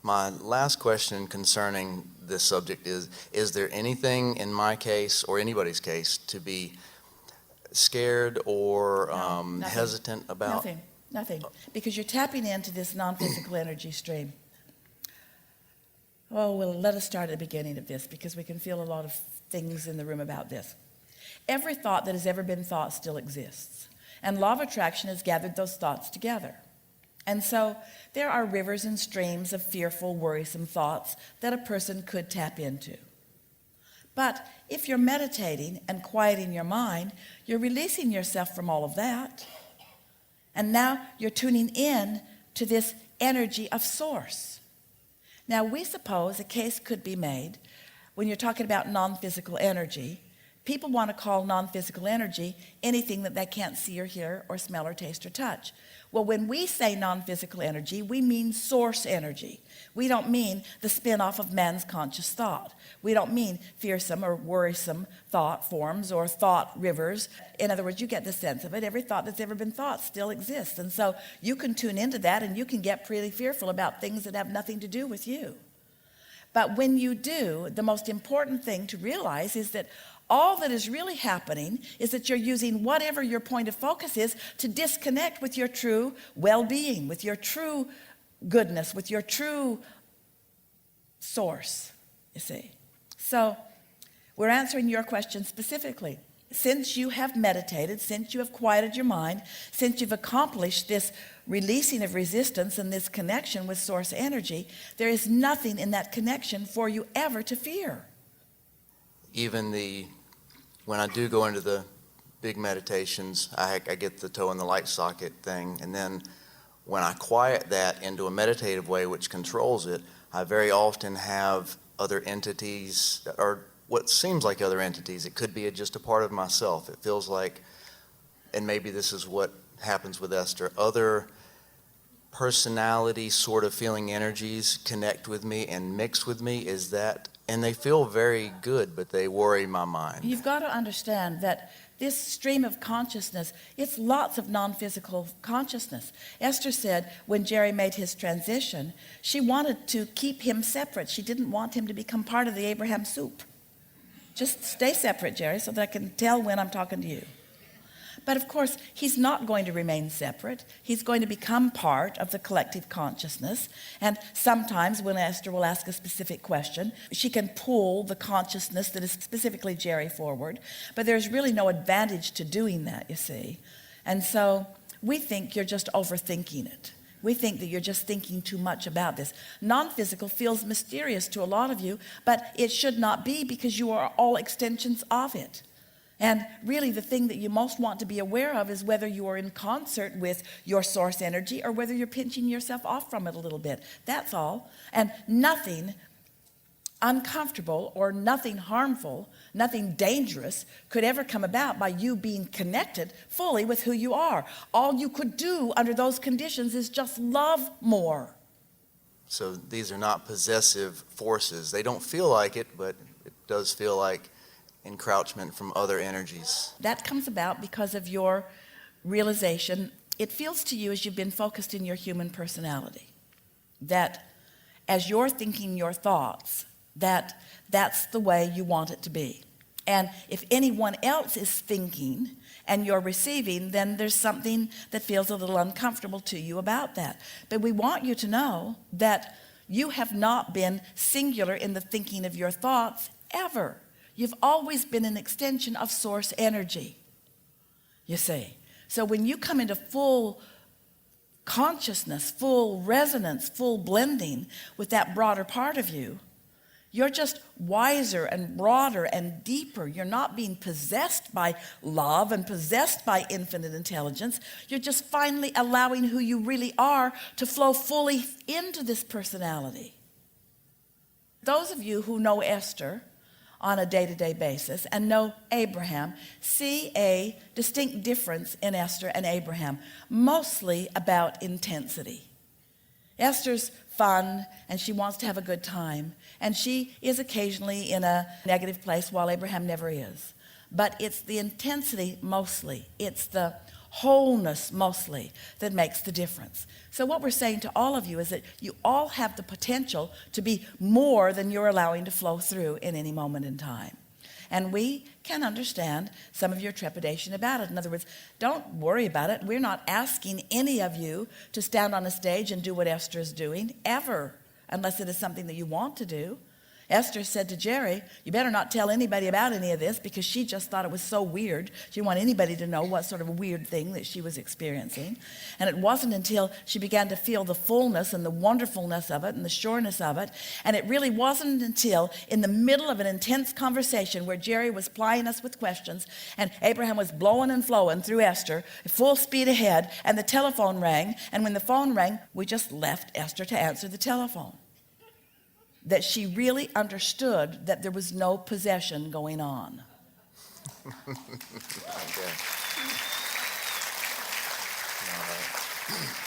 My last question concerning this subject is there anything in my case or anybody's case to be scared or Nothing. hesitant about? Nothing. Because you're tapping into this non-physical energy stream. Oh, well, let us start at the beginning of this because we can feel a lot of things in the room about this. Every thought that has ever been thought still exists. And law of attraction has gathered those thoughts together. And so there are rivers and streams of fearful, worrisome thoughts that a person could tap into. But if you're meditating and quieting your mind, you're releasing yourself from all of that. And now you're tuning in to this energy of source. Now we suppose a case could be made when you're talking about non-physical energy. People want to call non-physical energy anything that they can't see or hear or smell or taste or touch. Well, when we say non-physical energy, we mean source energy. We don't mean the spin-off of man's conscious thought. We don't mean fearsome or worrisome thought forms or thought rivers. In other words, you get the sense of it. Every thought that's ever been thought still exists. And so you can tune into that and you can get pretty fearful about things that have nothing to do with you. But when you do, the most important thing to realize is that all that is really happening is that you're using whatever your point of focus is to disconnect with your true well-being, with your true goodness, with your true source, you see. So we're answering your question specifically. Since you have meditated, since you have quieted your mind, since you've accomplished this releasing of resistance and this connection with source energy, there is nothing in that connection for you ever to fear. Even when I do go into the big meditations, I get the toe in the light socket thing, and then when I quiet that into a meditative way which controls it, I very often have other entities, or what seems like other entities. It could be just a part of myself. It feels like, and maybe this is what happens with Esther, other personality sort of feeling energies connect with me and mix with me. Is that, and they feel very good, but they worry my mind. You've got to understand that this stream of consciousness, it's lots of non-physical consciousness. Esther said when Jerry made his transition, she wanted to keep him separate. She didn't want him to become part of the Abraham soup. Just stay separate, Jerry, so that I can tell when I'm talking to you. But of course, he's not going to remain separate. He's going to become part of the collective consciousness. And sometimes when Esther will ask a specific question, she can pull the consciousness that is specifically Jerry forward. But there's really no advantage to doing that, you see. And so we think you're just overthinking it. We think that you're just thinking too much about this. Non-physical feels mysterious to a lot of you, but it should not be, because you are all extensions of it. And really the thing that you most want to be aware of is whether you are in concert with your source energy or whether you're pinching yourself off from it a little bit. That's all. And nothing uncomfortable or nothing harmful, nothing dangerous could ever come about by you being connected fully with who you are. All you could do under those conditions is just love more. So these are not possessive forces. They don't feel like it, but it does feel like encroachment from other energies. That comes about because of your realization. It feels to you, as you've been focused in your human personality, that as you're thinking your thoughts, that's the way you want it to be. And if anyone else is thinking and you're receiving, then there's something that feels a little uncomfortable to you about that. But we want you to know that you have not been singular in the thinking of your thoughts ever. You've always been an extension of source energy, you see. So when you come into full consciousness, full resonance, full blending with that broader part of you, you're just wiser and broader and deeper. You're not being possessed by love and possessed by infinite intelligence. You're just finally allowing who you really are to flow fully into this personality. Those of you who know Esther on a day-to-day basis and know Abraham see a distinct difference in Esther and Abraham, mostly about intensity. Esther's fun and she wants to have a good time, and she is occasionally in a negative place while Abraham never is. But it's the intensity mostly. It's the wholeness mostly that makes the difference. So what we're saying to all of you is that you all have the potential to be more than you're allowing to flow through in any moment in time. And we can understand some of your trepidation about it. In other words, don't worry about it. We're not asking any of you to stand on a stage and do what Esther is doing, ever, unless it is something that you want to do. Esther said to Jerry, you better not tell anybody about any of this, because she just thought it was so weird. She didn't want anybody to know what sort of a weird thing that she was experiencing. And it wasn't until she began to feel the fullness and the wonderfulness of it and the sureness of it. And it really wasn't until in the middle of an intense conversation where Jerry was plying us with questions and Abraham was blowing and flowing through Esther, full speed ahead, and the telephone rang. And when the phone rang, we just left Esther to answer the telephone, that she really understood that there was no possession going on. Okay. All right.